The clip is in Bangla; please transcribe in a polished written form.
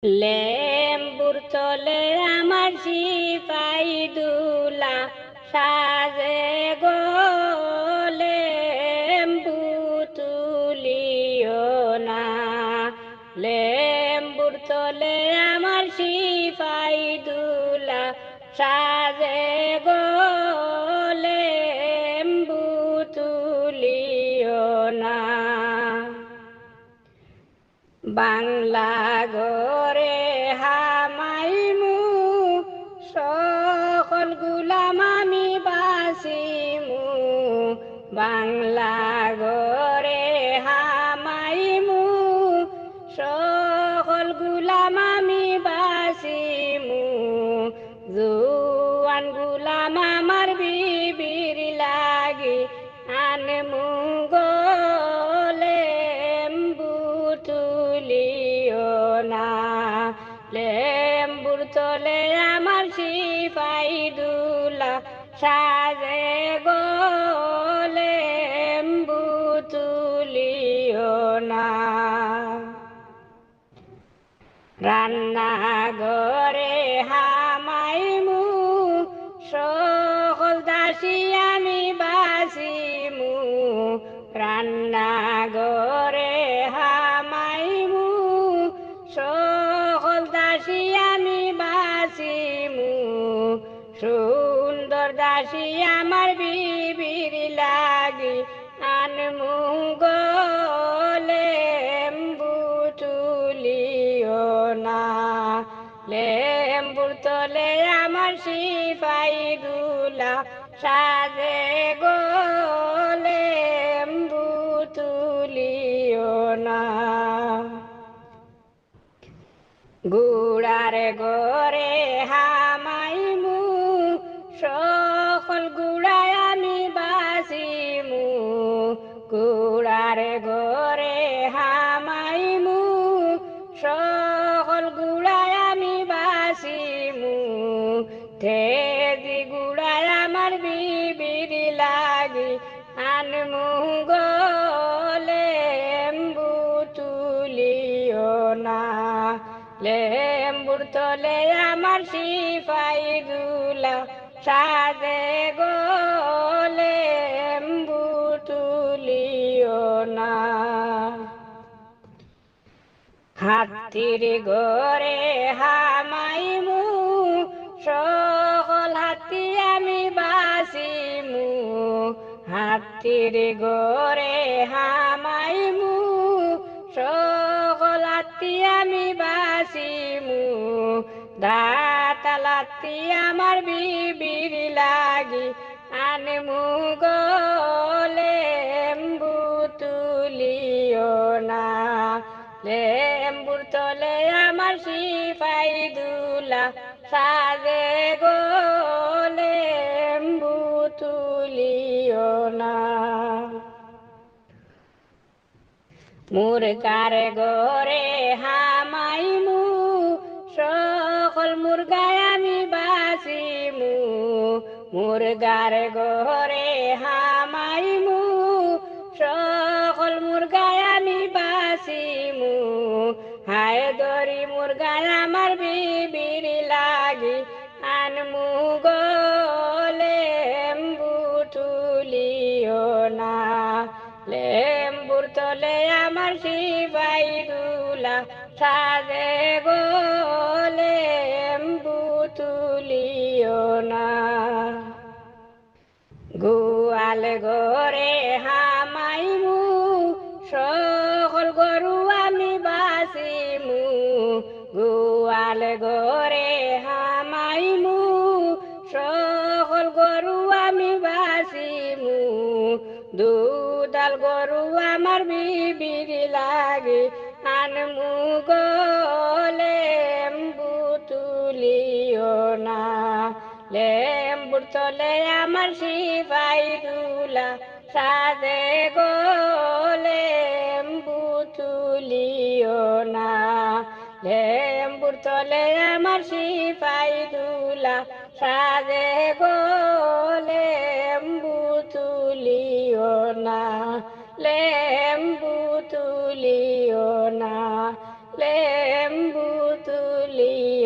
লেম্বুর তলে আমার সিপাই দুলা সাজে গো লেম্বু তুলিও না। লেম্বুর তলে আমার সিপাই দুলা সাজে গো লেম্বু তুলিও না। বাংলা গরে হামাইমু সকল গুলাম আমি বাসিমু। বাংলা গরে হামাইমু সকল গুলাম আমি বাসিমু। জুয়ান গুলাম আমার বিবির লাগি আনমু গো লেম্বু তুলিও না। লেম্বুর তলে আমার সিপাই দুলা সাজে গো লেম্বু তুলিও না। রান্না ঘরে হামাইমু সকল দাসী আমি বাসিমু। রান্না ঘরে হামাইমু সকল দাসী আমি বাসিমু। সুন্দর দাসী আমার বিবির লাগি আনমু গো লেম্বু তুলিও না। লেম্বুর তলে আমার সিপাই দুলা সাজে গো লেম্বু তুলিও না। গুড়ার ঘরে হামাইমু সকল গুড়ায় আমি বাসিমু। গুড়ার ঘরে হামাইমু সকল গুড়ায় আমি বাসিমু। তেজি গুড়ায় আমার বিবির লাগি আনমু গো লেম্বু তুলিও না। লেম্বুর তলে আমার সিপাই দুলা সাজে গো লেম্বু তুলিও না। হাতির ঘরে হামাইমু সকল হাতি আমি বাসিমু। হাতির ঘরে হামাইমু সকল হাতি আমি বাসিমু। দাঁতাল হাতি আমার বিবির লাগি আনমু গো লেম্বু তুলিও না। লেম্বুর তলে আমার সিপাই দুলা সাজে গো লেম্বু তুলিও না। মুরগার ঘরে হামাইমু সকল মুরগায় আমি বাসিমু। মুরগার ঘরে হামাইমু সকল মুরগায় আমি বাসিমু। হায় দরি মুরগায় আমার বিবির লাগি আনমু গো লেম্বু তুলিও না। লেম্বুর তলে আমার সিপাই দুলা সাজে গো লেম্বু তুলিও না। গোয়াল ঘরে হামাইমু সকল গরু আমি বাসিমু। গোয়াল ঘরে হামাইমু সকল গরু আমি বাসিমু। দুধাল গরু আমার বিবির লাগে আনমু গো লেম্বু তুলিও না। লেম্বুর তলে আমার সিপাই দুলা সাজে গো লেম্বু তুলিও না। লেম্বুর তলে আমার সিপাই দুলা সাজে গো লেম্বু তুলিও না। লেম্বু তুলিও না। লেম্বু তুলিয়া